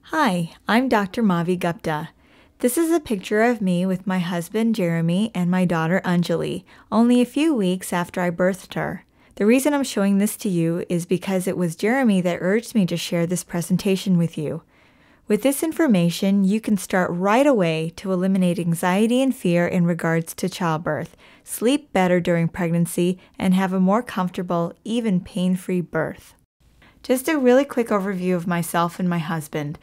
Hi, I'm Dr. Mavi Gupta. This is a picture of me with my husband Jeremy and my daughter Anjali, only a few weeks after I birthed her. The reason I'm showing this to you is because it was Jeremy that urged me to share this presentation with you. With this information, you can start right away to eliminate anxiety and fear in regards to childbirth, sleep better during pregnancy, and have a more comfortable, even pain-free birth. Just a really quick overview of myself and my husband.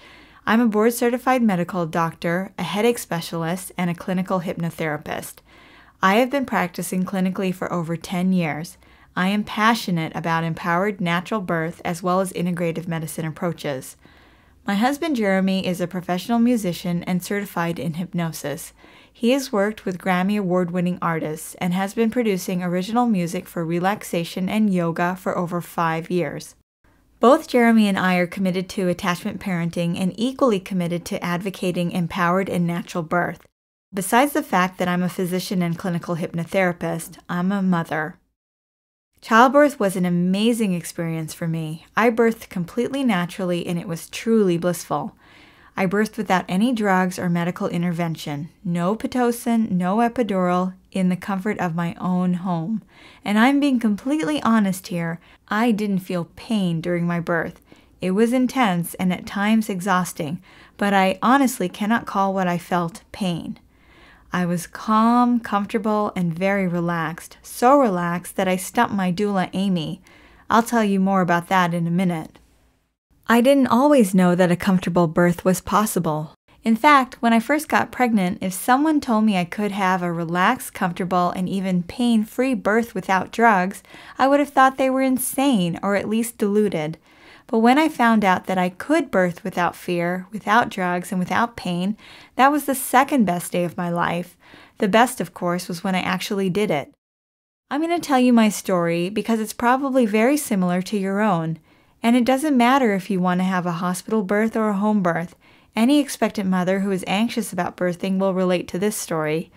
I'm a board-certified medical doctor, a headache specialist, and a clinical hypnotherapist. I have been practicing clinically for over 10 years. I am passionate about empowered natural birth as well as integrative medicine approaches. My husband Jeremy is a professional musician and certified in hypnosis. He has worked with Grammy Award-winning artists and has been producing original music for relaxation and yoga for over 5 years. Both Jeremy and I are committed to attachment parenting and equally committed to advocating empowered and natural birth. Besides the fact that I'm a physician and clinical hypnotherapist, I'm a mother. Childbirth was an amazing experience for me. I birthed completely naturally and it was truly blissful. I birthed without any drugs or medical intervention, no Pitocin, no epidural, in the comfort of my own home. And I'm being completely honest here, I didn't feel pain during my birth. It was intense and at times exhausting, but I honestly cannot call what I felt pain. I was calm, comfortable, and very relaxed, so relaxed that I stumped my doula Amy. I'll tell you more about that in a minute. I didn't always know that a comfortable birth was possible. In fact, when I first got pregnant, if someone told me I could have a relaxed, comfortable, and even pain-free birth without drugs, I would have thought they were insane or at least deluded. But when I found out that I could birth without fear, without drugs, and without pain, that was the second best day of my life. The best, of course, was when I actually did it. I'm going to tell you my story because it's probably very similar to your own. And it doesn't matter if you want to have a hospital birth or a home birth. Any expectant mother who is anxious about birthing will relate to this story.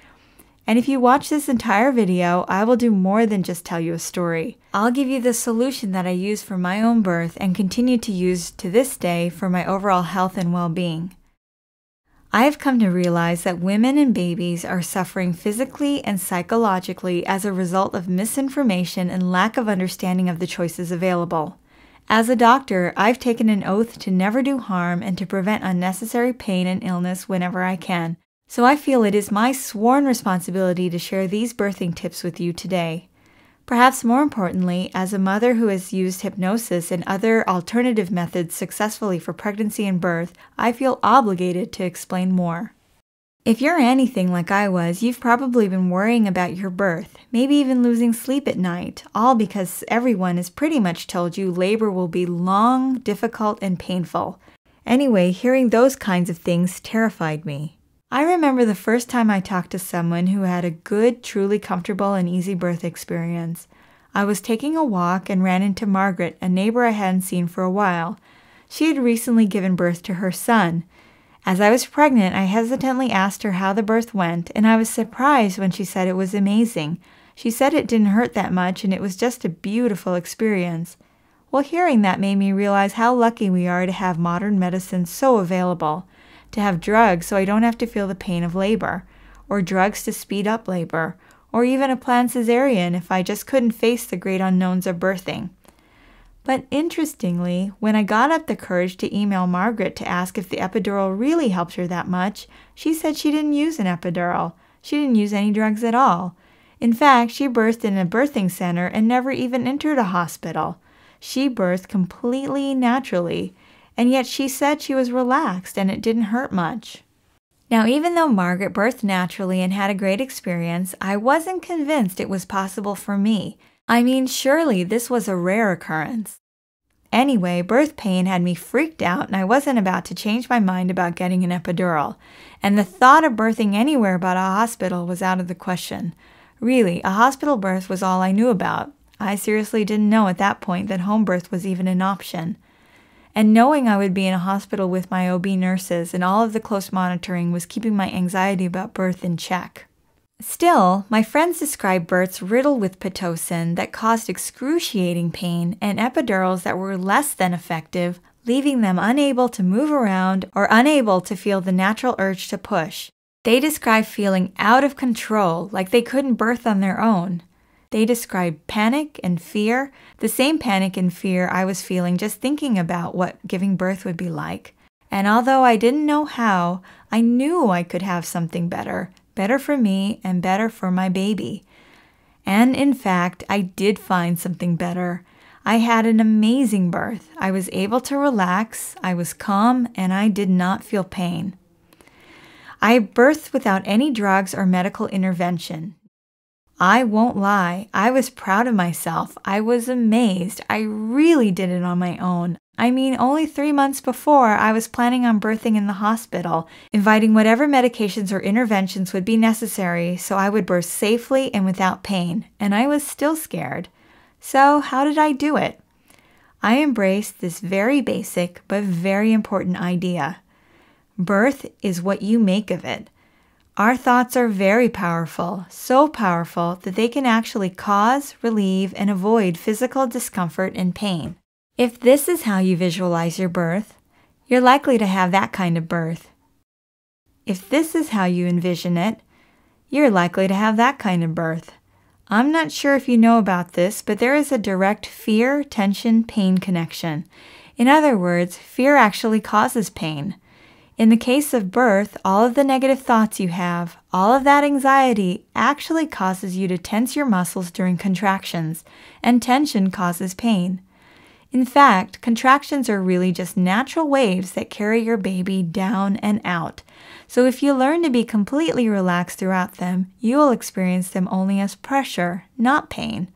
And if you watch this entire video, I will do more than just tell you a story. I'll give you the solution that I used for my own birth and continue to use to this day for my overall health and well-being. I have come to realize that women and babies are suffering physically and psychologically as a result of misinformation and lack of understanding of the choices available. As a doctor, I've taken an oath to never do harm and to prevent unnecessary pain and illness whenever I can. So I feel it is my sworn responsibility to share these birthing tips with you today. Perhaps more importantly, as a mother who has used hypnosis and other alternative methods successfully for pregnancy and birth, I feel obligated to explain more. If you're anything like I was, you've probably been worrying about your birth, maybe even losing sleep at night, all because everyone has pretty much told you labor will be long, difficult, and painful. Anyway, hearing those kinds of things terrified me. I remember the first time I talked to someone who had a good, truly comfortable and easy birth experience. I was taking a walk and ran into Margaret, a neighbor I hadn't seen for a while. She had recently given birth to her son. As I was pregnant, I hesitantly asked her how the birth went, and I was surprised when she said it was amazing. She said it didn't hurt that much and it was just a beautiful experience. Well, hearing that made me realize how lucky we are to have modern medicine so available. To have drugs so I don't have to feel the pain of labor, or drugs to speed up labor, or even a planned cesarean if I just couldn't face the great unknowns of birthing. But interestingly, when I got up the courage to email Margaret to ask if the epidural really helped her that much, she said she didn't use an epidural. She didn't use any drugs at all. In fact, she birthed in a birthing center and never even entered a hospital. She birthed completely naturally, and yet she said she was relaxed and it didn't hurt much. Now, even though Margaret birthed naturally and had a great experience, I wasn't convinced it was possible for me. I mean, surely this was a rare occurrence. Anyway, birth pain had me freaked out and I wasn't about to change my mind about getting an epidural. And the thought of birthing anywhere but a hospital was out of the question. Really, a hospital birth was all I knew about. I seriously didn't know at that point that home birth was even an option. And knowing I would be in a hospital with my OB nurses and all of the close monitoring was keeping my anxiety about birth in check. Still, my friends described births riddled with Pitocin that caused excruciating pain and epidurals that were less than effective, leaving them unable to move around or unable to feel the natural urge to push. They describe feeling out of control, like they couldn't birth on their own. They describe panic and fear, the same panic and fear I was feeling just thinking about what giving birth would be like. And although I didn't know how, I knew I could have something better, better for me and better for my baby. And in fact, I did find something better. I had an amazing birth. I was able to relax, I was calm, and I did not feel pain. I birthed without any drugs or medical intervention. I won't lie, I was proud of myself. I was amazed. I really did it on my own. I mean, only 3 months before, I was planning on birthing in the hospital, inviting whatever medications or interventions would be necessary so I would birth safely and without pain, and I was still scared. So how did I do it? I embraced this very basic but very important idea. Birth is what you make of it. Our thoughts are very powerful, so powerful that they can actually cause, relieve, and avoid physical discomfort and pain. If this is how you visualize your birth, you're likely to have that kind of birth. If this is how you envision it, you're likely to have that kind of birth. I'm not sure if you know about this, but there is a direct fear, tension, pain connection. In other words, fear actually causes pain. In the case of birth, all of the negative thoughts you have, all of that anxiety actually causes you to tense your muscles during contractions, and tension causes pain. In fact, contractions are really just natural waves that carry your baby down and out. So if you learn to be completely relaxed throughout them, you will experience them only as pressure, not pain.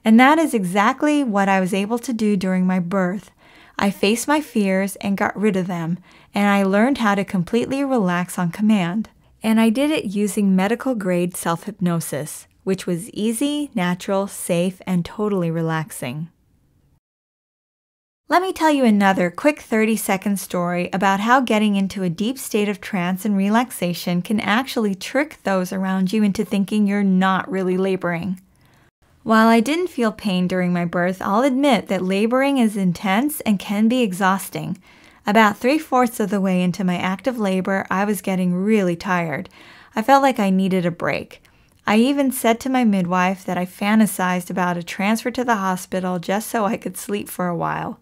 And that is exactly what I was able to do during my birth. I faced my fears and got rid of them, and I learned how to completely relax on command. And I did it using medical-grade self-hypnosis, which was easy, natural, safe, and totally relaxing. Let me tell you another quick 30-second story about how getting into a deep state of trance and relaxation can actually trick those around you into thinking you're not really laboring. While I didn't feel pain during my birth, I'll admit that laboring is intense and can be exhausting. About 3/4 of the way into my active labor, I was getting really tired. I felt like I needed a break. I even said to my midwife that I fantasized about a transfer to the hospital just so I could sleep for a while.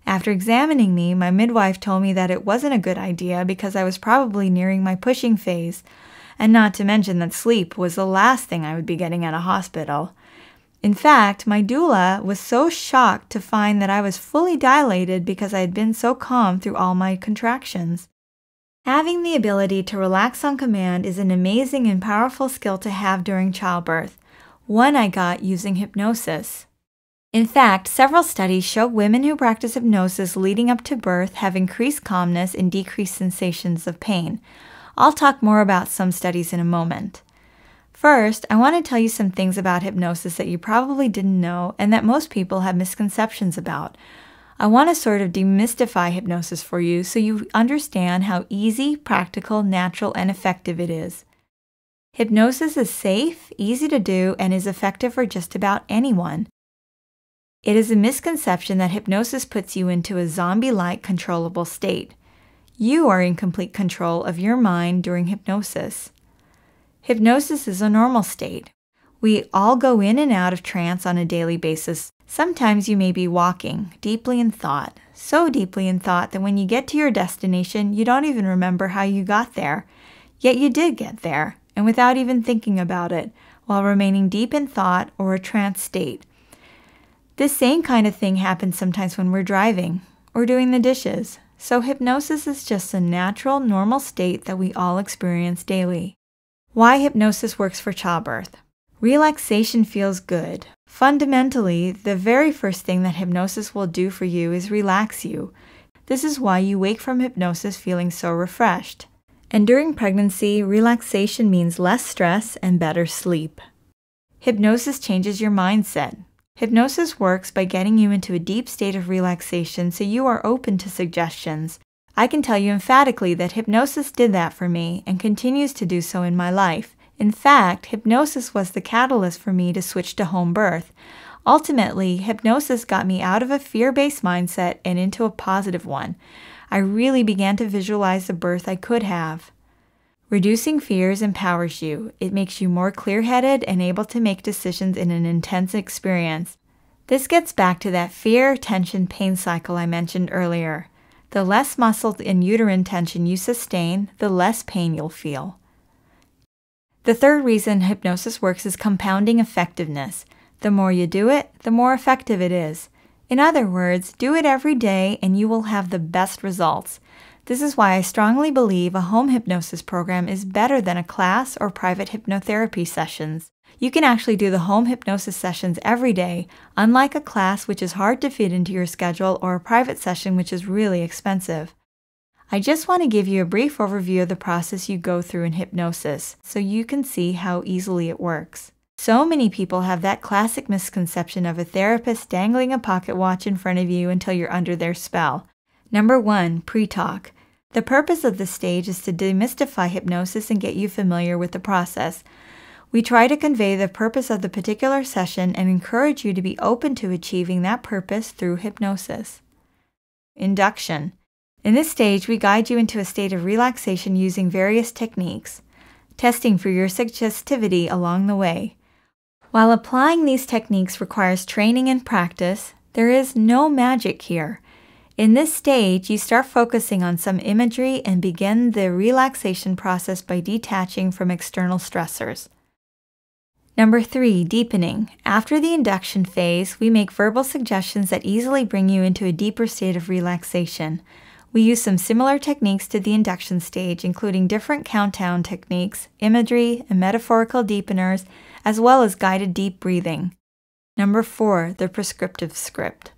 After examining me, my midwife told me that it wasn't a good idea because I was probably nearing my pushing phase, and not to mention that sleep was the last thing I would be getting at a hospital. In fact, my doula was so shocked to find that I was fully dilated because I had been so calm through all my contractions. Having the ability to relax on command is an amazing and powerful skill to have during childbirth, one I got using hypnosis. In fact, several studies show women who practice hypnosis leading up to birth have increased calmness and decreased sensations of pain. I'll talk more about some studies in a moment. First, I want to tell you some things about hypnosis that you probably didn't know and that most people have misconceptions about. I want to sort of demystify hypnosis for you so you understand how easy, practical, natural, and effective it is. Hypnosis is safe, easy to do, and is effective for just about anyone. It is a misconception that hypnosis puts you into a zombie-like controllable state. You are in complete control of your mind during hypnosis. Hypnosis is a normal state. We all go in and out of trance on a daily basis. Sometimes you may be walking deeply in thought, so deeply in thought that when you get to your destination, you don't even remember how you got there. Yet you did get there, and without even thinking about it, while remaining deep in thought or a trance state. This same kind of thing happens sometimes when we're driving or doing the dishes. So hypnosis is just a natural, normal state that we all experience daily. Why hypnosis works for childbirth. Relaxation feels good. Fundamentally, the very first thing that hypnosis will do for you is relax you. This is why you wake from hypnosis feeling so refreshed. And during pregnancy, relaxation means less stress and better sleep. Hypnosis changes your mindset. Hypnosis works by getting you into a deep state of relaxation so you are open to suggestions. I can tell you emphatically that hypnosis did that for me and continues to do so in my life. In fact, hypnosis was the catalyst for me to switch to home birth. Ultimately, hypnosis got me out of a fear-based mindset and into a positive one. I really began to visualize the birth I could have. Reducing fears empowers you. It makes you more clear-headed and able to make decisions in an intense experience. This gets back to that fear, tension, pain cycle I mentioned earlier. The less muscle and uterine tension you sustain, the less pain you'll feel. The third reason hypnosis works is compounding effectiveness. The more you do it, the more effective it is. In other words, do it every day and you will have the best results. This is why I strongly believe a home hypnosis program is better than a class or private hypnotherapy sessions. You can actually do the home hypnosis sessions every day, unlike a class which is hard to fit into your schedule or a private session which is really expensive. I just want to give you a brief overview of the process you go through in hypnosis so you can see how easily it works. So many people have that classic misconception of a therapist dangling a pocket watch in front of you until you're under their spell. Number 1, pre-talk. The purpose of this stage is to demystify hypnosis and get you familiar with the process. We try to convey the purpose of the particular session and encourage you to be open to achieving that purpose through hypnosis. Induction. In this stage, we guide you into a state of relaxation using various techniques, testing for your suggestivity along the way. While applying these techniques requires training and practice, there is no magic here. In this stage, you start focusing on some imagery and begin the relaxation process by detaching from external stressors. Number 3, deepening. After the induction phase, we make verbal suggestions that easily bring you into a deeper state of relaxation. We use some similar techniques to the induction stage, including different countdown techniques, imagery, and metaphorical deepeners, as well as guided deep breathing. Number 4, the prescriptive script.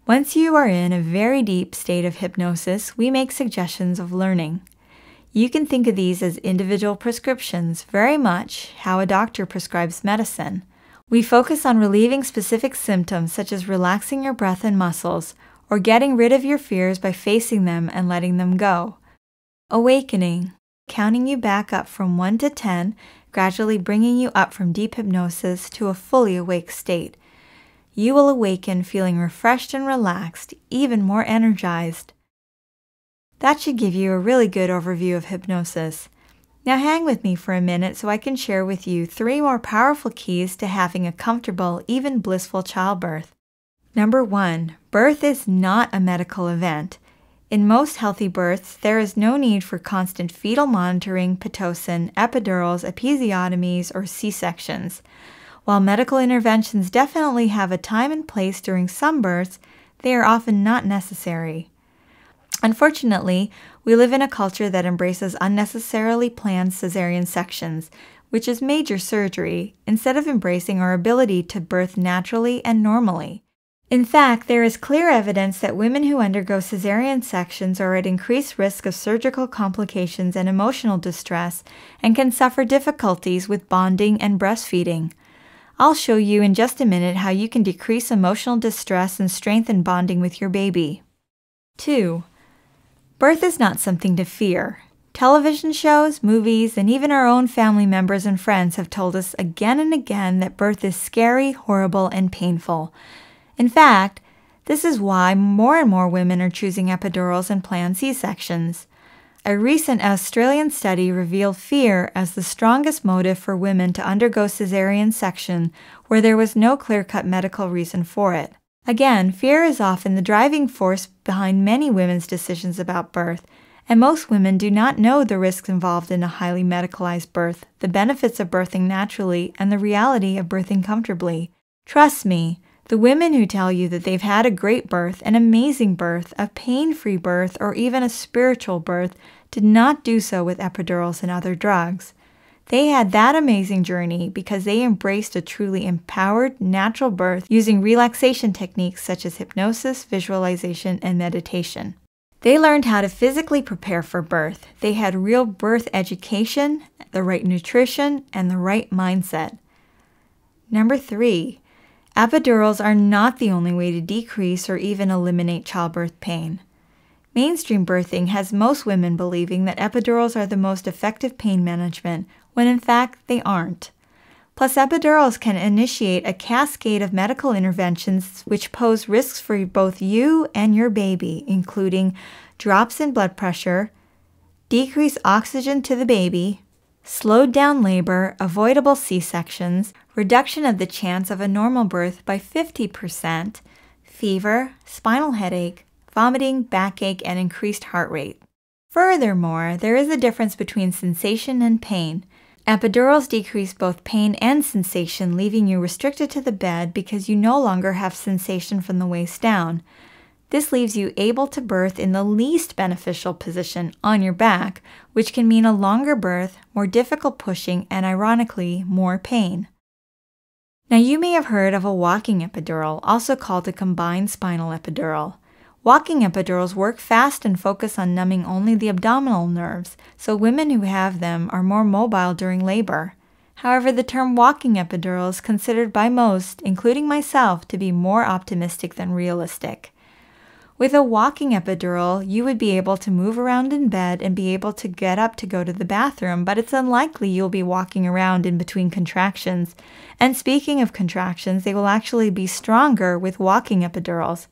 Once you are in a very deep state of hypnosis, we make suggestions of learning. You can think of these as individual prescriptions, very much how a doctor prescribes medicine. We focus on relieving specific symptoms such as relaxing your breath and muscles, or getting rid of your fears by facing them and letting them go. Awakening, counting you back up from 1 to 10, gradually bringing you up from deep hypnosis to a fully awake state. You will awaken feeling refreshed and relaxed, even more energized. That should give you a really good overview of hypnosis. Now hang with me for a minute so I can share with you 3 more powerful keys to having a comfortable, even blissful childbirth. Number 1, birth is not a medical event. In most healthy births, there is no need for constant fetal monitoring, Pitocin, epidurals, episiotomies, or C-sections. While medical interventions definitely have a time and place during some births, they are often not necessary. Unfortunately, we live in a culture that embraces unnecessarily planned cesarean sections, which is major surgery, instead of embracing our ability to birth naturally and normally. In fact, there is clear evidence that women who undergo cesarean sections are at increased risk of surgical complications and emotional distress and can suffer difficulties with bonding and breastfeeding. I'll show you in just a minute how you can decrease emotional distress and strengthen bonding with your baby. 2. Birth is not something to fear. Television shows, movies, and even our own family members and friends have told us again and again that birth is scary, horrible, and painful. In fact, this is why more and more women are choosing epidurals and planned C-sections. A recent Australian study revealed fear as the strongest motive for women to undergo cesarean section, where there was no clear-cut medical reason for it. Again, fear is often the driving force behind many women's decisions about birth, and most women do not know the risks involved in a highly medicalized birth, the benefits of birthing naturally, and the reality of birthing comfortably. Trust me, the women who tell you that they've had a great birth, an amazing birth, a pain-free birth, or even a spiritual birth did not do so with epidurals and other drugs. They had that amazing journey because they embraced a truly empowered, natural birth using relaxation techniques such as hypnosis, visualization, and meditation. They learned how to physically prepare for birth. They had real birth education, the right nutrition, and the right mindset. Number 3. Epidurals are not the only way to decrease or even eliminate childbirth pain. Mainstream birthing has most women believing that epidurals are the most effective pain management, when in fact they aren't. Plus, epidurals can initiate a cascade of medical interventions which pose risks for both you and your baby, including drops in blood pressure, decreased oxygen to the baby, slowed down labor, avoidable C-sections, reduction of the chance of a normal birth by 50%, fever, spinal headache, vomiting, backache, and increased heart rate. Furthermore, there is a difference between sensation and pain. Epidurals decrease both pain and sensation, leaving you restricted to the bed because you no longer have sensation from the waist down. This leaves you able to birth in the least beneficial position, on your back, which can mean a longer birth, more difficult pushing, and ironically, more pain. Now you may have heard of a walking epidural, also called a combined spinal epidural. Walking epidurals work fast and focus on numbing only the abdominal nerves, so women who have them are more mobile during labor. However, the term walking epidural is considered by most, including myself, to be more optimistic than realistic. With a walking epidural, you would be able to move around in bed and be able to get up to go to the bathroom, but it's unlikely you'll be walking around in between contractions. And speaking of contractions, they will actually be stronger with walking epidurals.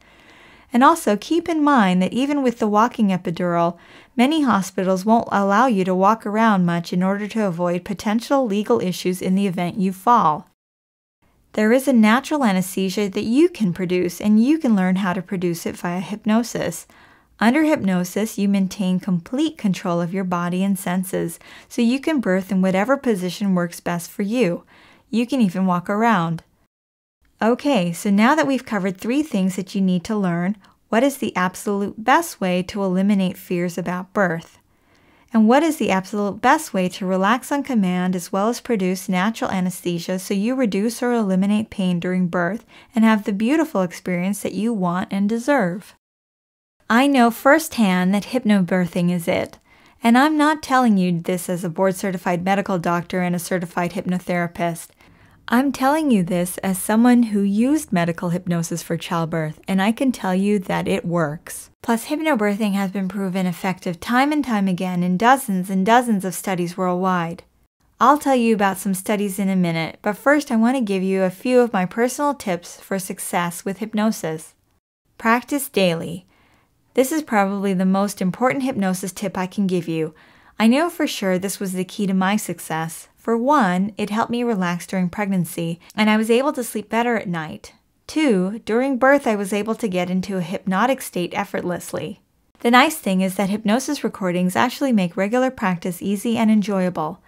And also keep in mind that even with the walking epidural, many hospitals won't allow you to walk around much in order to avoid potential legal issues in the event you fall. There is a natural anesthesia that you can produce, and you can learn how to produce it via hypnosis. Under hypnosis, you maintain complete control of your body and senses, so you can birth in whatever position works best for you. You can even walk around. Okay, so now that we've covered 3 things that you need to learn, what is the absolute best way to eliminate fears about birth? And what is the absolute best way to relax on command as well as produce natural anesthesia so you reduce or eliminate pain during birth and have the beautiful experience that you want and deserve? I know firsthand that hypnobirthing is it. And I'm not telling you this as a board-certified medical doctor and a certified hypnotherapist. I'm telling you this as someone who used medical hypnosis for childbirth, and I can tell you that it works. Plus, hypnobirthing has been proven effective time and time again in dozens and dozens of studies worldwide. I'll tell you about some studies in a minute, but first I want to give you a few of my personal tips for success with hypnosis. Practice daily. This is probably the most important hypnosis tip I can give you. I know for sure this was the key to my success. For one, it helped me relax during pregnancy, and I was able to sleep better at night. 2, during birth I was able to get into a hypnotic state effortlessly. The nice thing is that hypnosis recordings actually make regular practice easy and enjoyable.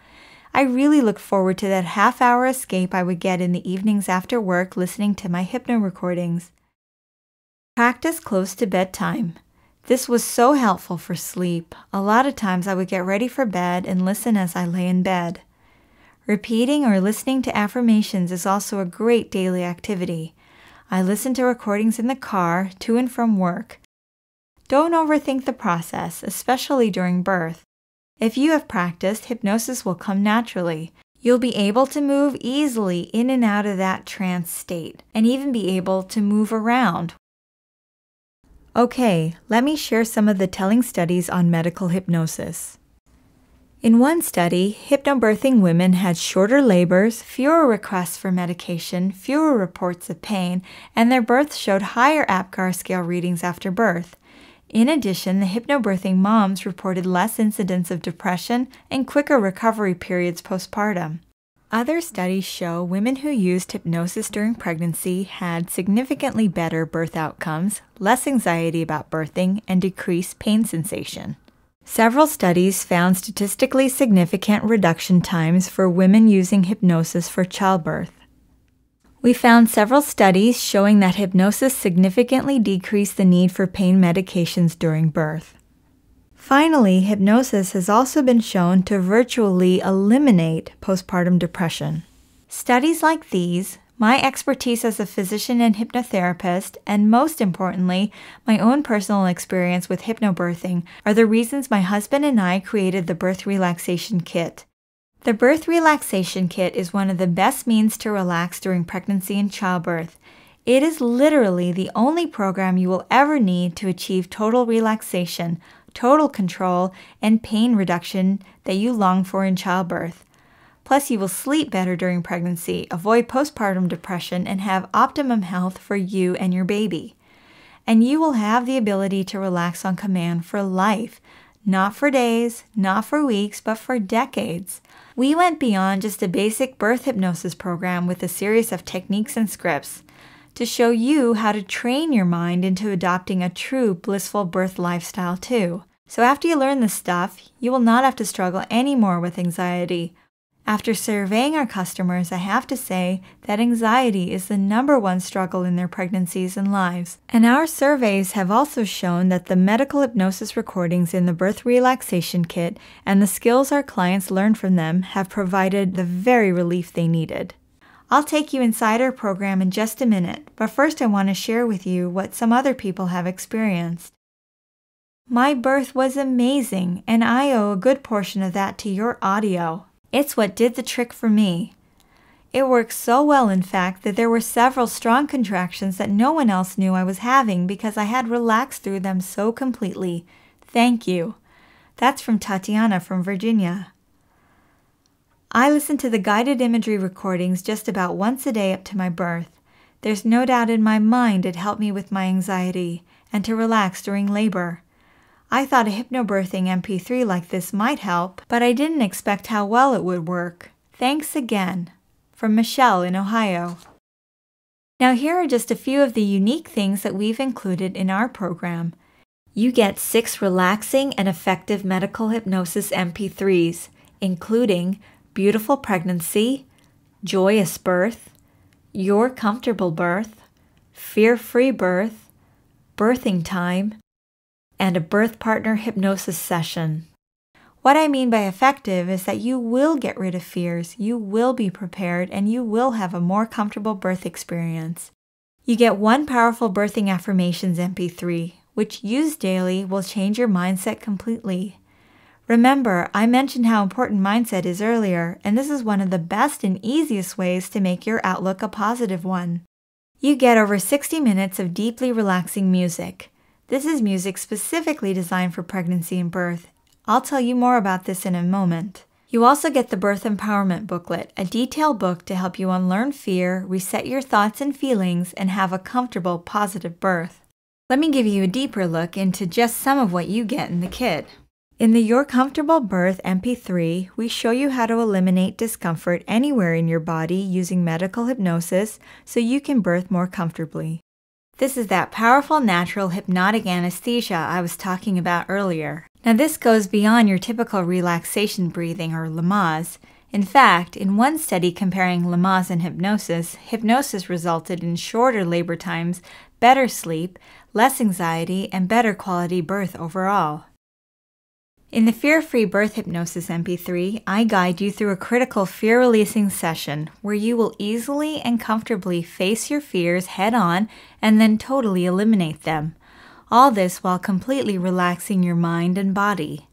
I really look forward to that half-hour escape I would get in the evenings after work listening to my hypno recordings. Practice close to bedtime. This was so helpful for sleep. A lot of times I would get ready for bed and listen as I lay in bed. Repeating or listening to affirmations is also a great daily activity. I listen to recordings in the car, to and from work. Don't overthink the process, especially during birth. If you have practiced, hypnosis will come naturally. You'll be able to move easily in and out of that trance state, and even be able to move around. Okay, let me share some of the telling studies on medical hypnosis. In one study, hypnobirthing women had shorter labors, fewer requests for medication, fewer reports of pain, and their births showed higher APGAR scale readings after birth. In addition, the hypnobirthing moms reported less incidents of depression and quicker recovery periods postpartum. Other studies show women who used hypnosis during pregnancy had significantly better birth outcomes, less anxiety about birthing, and decreased pain sensation. Several studies found statistically significant reduction times for women using hypnosis for childbirth. We found several studies showing that hypnosis significantly decreased the need for pain medications during birth. Finally, hypnosis has also been shown to virtually eliminate postpartum depression. Studies like these, my expertise as a physician and hypnotherapist, and most importantly, my own personal experience with hypnobirthing are the reasons my husband and I created the Birth Relaxation Kit. The Birth Relaxation Kit is one of the best means to relax during pregnancy and childbirth. It is literally the only program you will ever need to achieve total relaxation, total control, and pain reduction that you long for in childbirth. Plus, you will sleep better during pregnancy, avoid postpartum depression, and have optimum health for you and your baby. And you will have the ability to relax on command for life, not for days, not for weeks, but for decades. We went beyond just a basic birth hypnosis program with a series of techniques and scripts to show you how to train your mind into adopting a true blissful birth lifestyle too. So after you learn this stuff, you will not have to struggle anymore with anxiety. After surveying our customers, I have to say that anxiety is the #1 struggle in their pregnancies and lives. And our surveys have also shown that the medical hypnosis recordings in the birth relaxation kit and the skills our clients learned from them have provided the very relief they needed. I'll take you inside our program in just a minute, but first I want to share with you what some other people have experienced. My birth was amazing, and I owe a good portion of that to your audio. It's what did the trick for me. It worked so well, in fact, that there were several strong contractions that no one else knew I was having because I had relaxed through them so completely. Thank you. That's from Tatiana from Virginia. I listen to the guided imagery recordings just about once a day up to my birth. There's no doubt in my mind it helped me with my anxiety and to relax during labor. I thought a hypnobirthing MP3 like this might help, but I didn't expect how well it would work. Thanks again. From Michelle in Ohio. Now here are just a few of the unique things that we've included in our program. You get 6 relaxing and effective medical hypnosis MP3s, including Beautiful Pregnancy, Joyous Birth, Your Comfortable Birth, Fear-Free Birth, Birthing Time, and a birth partner hypnosis session. What I mean by effective is that you will get rid of fears, you will be prepared, and you will have a more comfortable birth experience. You get 1 powerful birthing affirmations MP3, which used daily will change your mindset completely. Remember, I mentioned how important mindset is earlier, and this is one of the best and easiest ways to make your outlook a positive one. You get over 60 minutes of deeply relaxing music. This is music specifically designed for pregnancy and birth. I'll tell you more about this in a moment. You also get the Birth Empowerment Booklet, a detailed book to help you unlearn fear, reset your thoughts and feelings, and have a comfortable, positive birth. Let me give you a deeper look into just some of what you get in the kit. In the Your Comfortable Birth MP3, we show you how to eliminate discomfort anywhere in your body using medical hypnosis so you can birth more comfortably. This is that powerful, natural, hypnotic anesthesia I was talking about earlier. Now this goes beyond your typical relaxation breathing or Lamaze. In fact, in one study comparing Lamaze and hypnosis, hypnosis resulted in shorter labor times, better sleep, less anxiety, and better quality birth overall. In the Fear-Free Birth Hypnosis MP3, I guide you through a critical fear-releasing session where you will easily and comfortably face your fears head-on and then totally eliminate them. All this while completely relaxing your mind and body.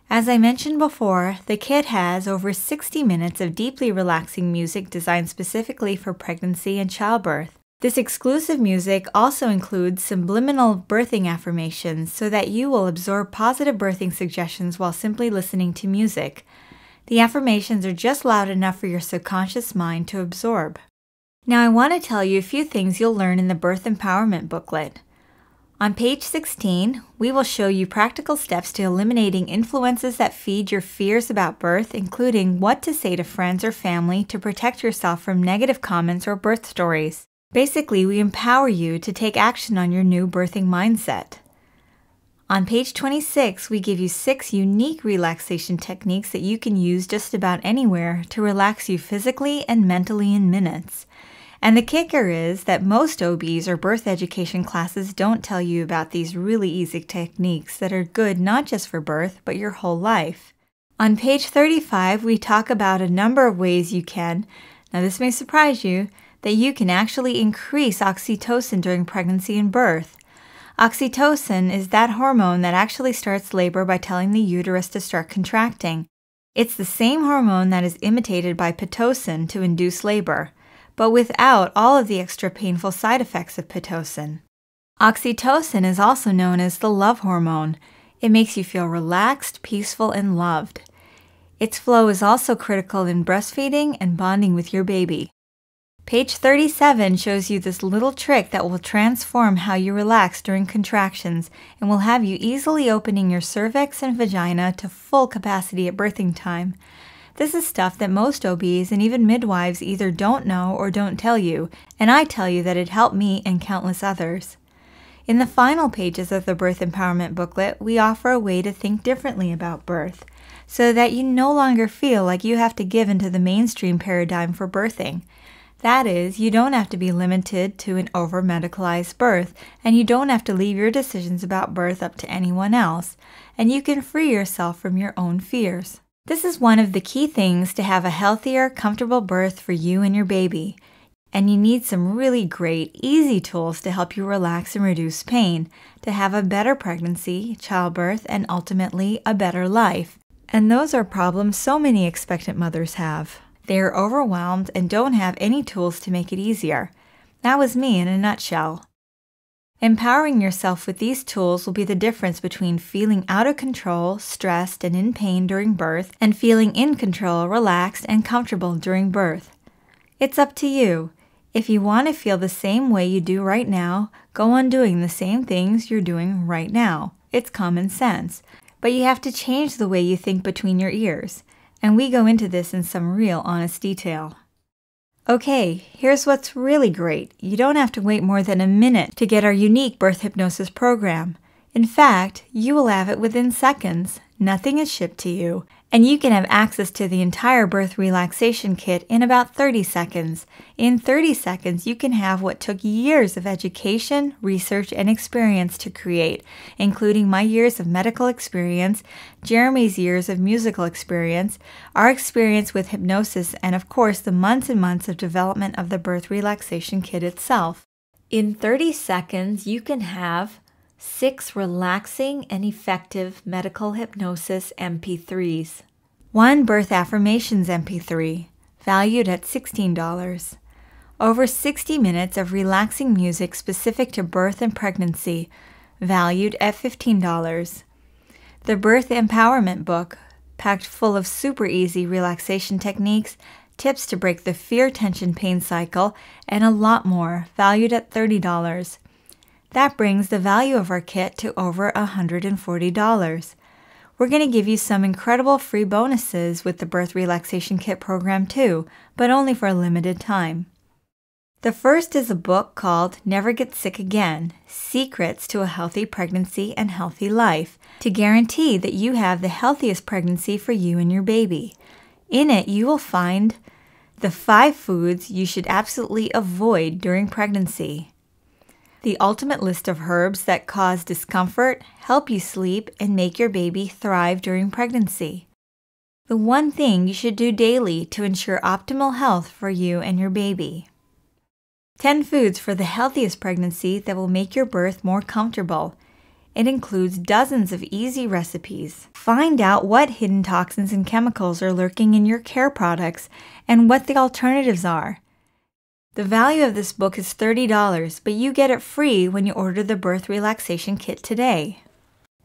As I mentioned before, the kit has over 60 minutes of deeply relaxing music designed specifically for pregnancy and childbirth. This exclusive music also includes subliminal birthing affirmations so that you will absorb positive birthing suggestions while simply listening to music. The affirmations are just loud enough for your subconscious mind to absorb. Now I want to tell you a few things you'll learn in the Birth Empowerment Booklet. On page 16, we will show you practical steps to eliminating influences that feed your fears about birth, including what to say to friends or family to protect yourself from negative comments or birth stories. Basically, we empower you to take action on your new birthing mindset. On page 26, we give you 6 unique relaxation techniques that you can use just about anywhere to relax you physically and mentally in minutes. And the kicker is that most OBs or birth education classes don't tell you about these really easy techniques that are good not just for birth, but your whole life. On page 35, we talk about a number of ways you can, now this may surprise you, that you can actually increase oxytocin during pregnancy and birth. Oxytocin is that hormone that actually starts labor by telling the uterus to start contracting. It's the same hormone that is imitated by Pitocin to induce labor, but without all of the extra painful side effects of Pitocin. Oxytocin is also known as the love hormone. It makes you feel relaxed, peaceful, and loved. Its flow is also critical in breastfeeding and bonding with your baby. Page 37 shows you this little trick that will transform how you relax during contractions and will have you easily opening your cervix and vagina to full capacity at birthing time. This is stuff that most OBs and even midwives either don't know or don't tell you, and I tell you that it helped me and countless others. In the final pages of the Birth Empowerment booklet, we offer a way to think differently about birth, so that you no longer feel like you have to give into the mainstream paradigm for birthing. That is, you don't have to be limited to an over-medicalized birth, and you don't have to leave your decisions about birth up to anyone else, and you can free yourself from your own fears. This is one of the key things to have a healthier, comfortable birth for you and your baby, and you need some really great, easy tools to help you relax and reduce pain, to have a better pregnancy, childbirth, and ultimately a better life. And those are problems so many expectant mothers have. They are overwhelmed and don't have any tools to make it easier. That was me in a nutshell. Empowering yourself with these tools will be the difference between feeling out of control, stressed, and in pain during birth, and feeling in control, relaxed, and comfortable during birth. It's up to you. If you want to feel the same way you do right now, go on doing the same things you're doing right now. It's common sense. But you have to change the way you think between your ears. And we go into this in some real honest detail. Okay, here's what's really great. You don't have to wait more than a minute to get our unique birth hypnosis program. In fact, you will have it within seconds. Nothing is shipped to you, and you can have access to the entire birth relaxation kit in about 30 seconds. In 30 seconds, you can have what took years of education, research, and experience to create, including my years of medical experience, Jeremy's years of musical experience, our experience with hypnosis, and of course the months and months of development of the birth relaxation kit itself. In 30 seconds, you can have 6 relaxing and effective medical hypnosis MP3s. 1 birth affirmations MP3, valued at $16. Over 60 minutes of relaxing music specific to birth and pregnancy, valued at $15. The Birth Empowerment book, packed full of super easy relaxation techniques, tips to break the fear, tension, pain cycle, and a lot more, valued at $30. That brings the value of our kit to over $140. We're going to give you some incredible free bonuses with the Birth Relaxation Kit program too, but only for a limited time. The first is a book called Never Get Sick Again, Secrets to a Healthy Pregnancy and Healthy Life, to guarantee that you have the healthiest pregnancy for you and your baby. In it, you will find the 5 foods you should absolutely avoid during pregnancy, the ultimate list of herbs that cause discomfort, help you sleep, and make your baby thrive during pregnancy, the one thing you should do daily to ensure optimal health for you and your baby, 10 foods for the healthiest pregnancy that will make your birth more comfortable. It includes dozens of easy recipes. Find out what hidden toxins and chemicals are lurking in your care products and what the alternatives are. The value of this book is $30, but you get it free when you order the Birth Relaxation Kit today.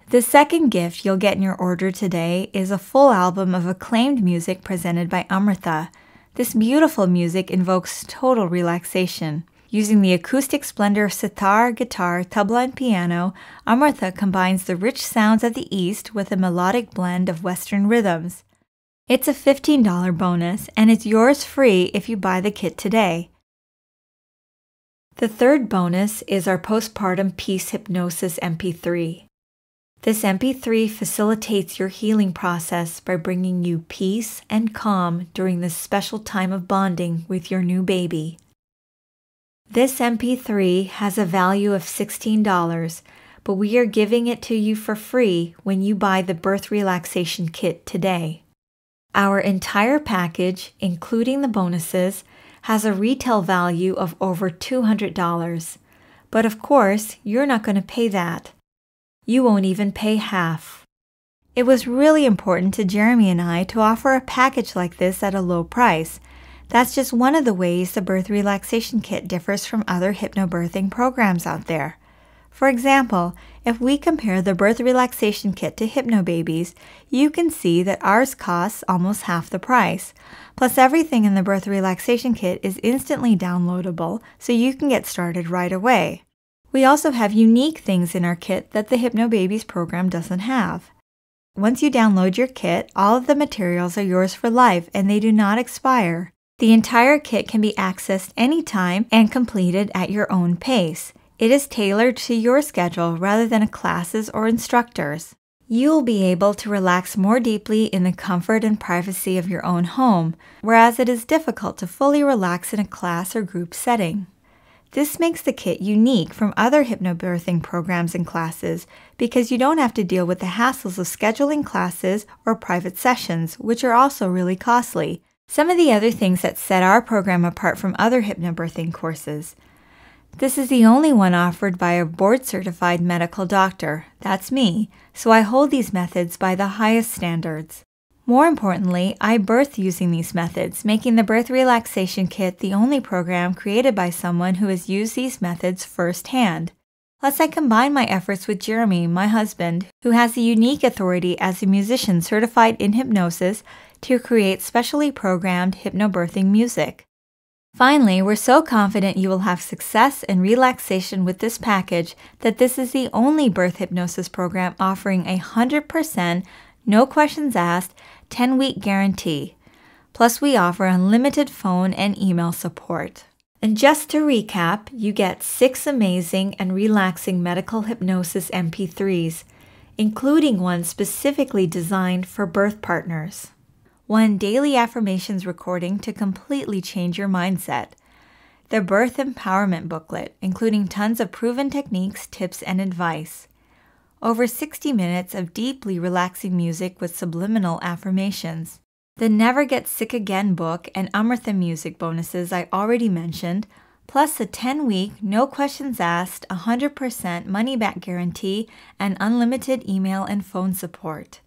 The second gift you'll get in your order today is a full album of acclaimed music presented by Amrita. This beautiful music invokes total relaxation. Using the acoustic splendor of sitar, guitar, tabla, and piano, Amrita combines the rich sounds of the East with a melodic blend of Western rhythms. It's a $15 bonus, and it's yours free if you buy the kit today. The third bonus is our Postpartum Peace Hypnosis MP3. This MP3 facilitates your healing process by bringing you peace and calm during this special time of bonding with your new baby. This MP3 has a value of $16, but we are giving it to you for free when you buy the Birth Relaxation Kit today. Our entire package, including the bonuses, has a retail value of over $200. But of course, you're not going to pay that. You won't even pay half. It was really important to Jeremy and I to offer a package like this at a low price. That's just one of the ways the Birth Relaxation Kit differs from other hypnobirthing programs out there. For example, If we compare the birth relaxation kit to Hypnobabies, you can see that ours costs almost half the price. Plus, everything in the birth relaxation kit is instantly downloadable, so you can get started right away. We also have unique things in our kit that the Hypnobabies program doesn't have. Once you download your kit, all of the materials are yours for life and they do not expire. The entire kit can be accessed anytime and completed at your own pace. It is tailored to your schedule rather than a class's or instructor's. You'll be able to relax more deeply in the comfort and privacy of your own home, whereas it is difficult to fully relax in a class or group setting. This makes the kit unique from other hypnobirthing programs and classes because you don't have to deal with the hassles of scheduling classes or private sessions, which are also really costly. Some of the other things that set our program apart from other hypnobirthing courses. This is the only one offered by a board-certified medical doctor, that's me, so I hold these methods by the highest standards. More importantly, I birth using these methods, making the Birth Relaxation Kit the only program created by someone who has used these methods firsthand. Plus, I combine my efforts with Jeremy, my husband, who has the unique authority as a musician certified in hypnosis to create specially programmed hypnobirthing music. Finally, we're so confident you will have success and relaxation with this package that this is the only birth hypnosis program offering a 100%, no questions asked, 10-week guarantee. Plus, we offer unlimited phone and email support. And just to recap, you get 6 amazing and relaxing medical hypnosis MP3s, including one specifically designed for birth partners. 1 daily affirmations recording to completely change your mindset. The Birth Empowerment Booklet, including tons of proven techniques, tips, and advice. Over 60 minutes of deeply relaxing music with subliminal affirmations. The Never Get Sick Again book and Amrita music bonuses I already mentioned, plus a 10-week, no questions asked, 100% money-back guarantee, and unlimited email and phone support.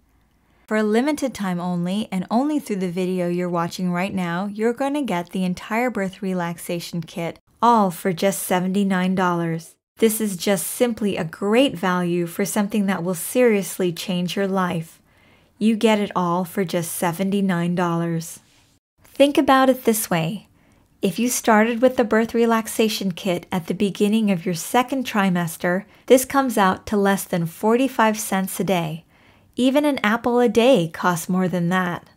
For a limited time only, and only through the video you're watching right now, you're going to get the entire birth relaxation kit, all for just $79. This is just simply a great value for something that will seriously change your life. You get it all for just $79. Think about it this way. If you started with the birth relaxation kit at the beginning of your 2nd trimester, this comes out to less than 45 cents a day. Even an apple a day costs more than that.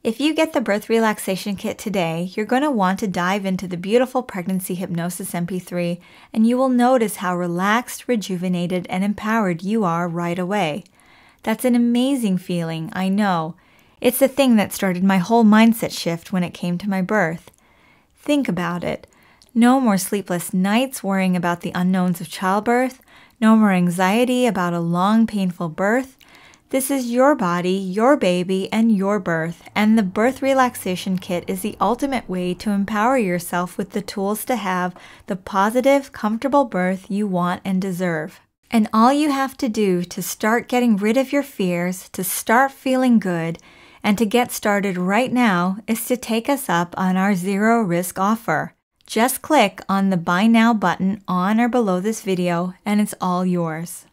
If you get the Birth Relaxation Kit today, you're going to want to dive into the beautiful Pregnancy Hypnosis MP3, and you will notice how relaxed, rejuvenated, and empowered you are right away. That's an amazing feeling, I know. It's the thing that started my whole mindset shift when it came to my birth. Think about it. No more sleepless nights worrying about the unknowns of childbirth. No more anxiety about a long, painful birth. This is your body, your baby, and your birth, and the Birth Relaxation Kit is the ultimate way to empower yourself with the tools to have the positive, comfortable birth you want and deserve. And all you have to do to start getting rid of your fears, to start feeling good, and to get started right now is to take us up on our zero-risk offer. Just click on the Buy Now button on or below this video, and it's all yours.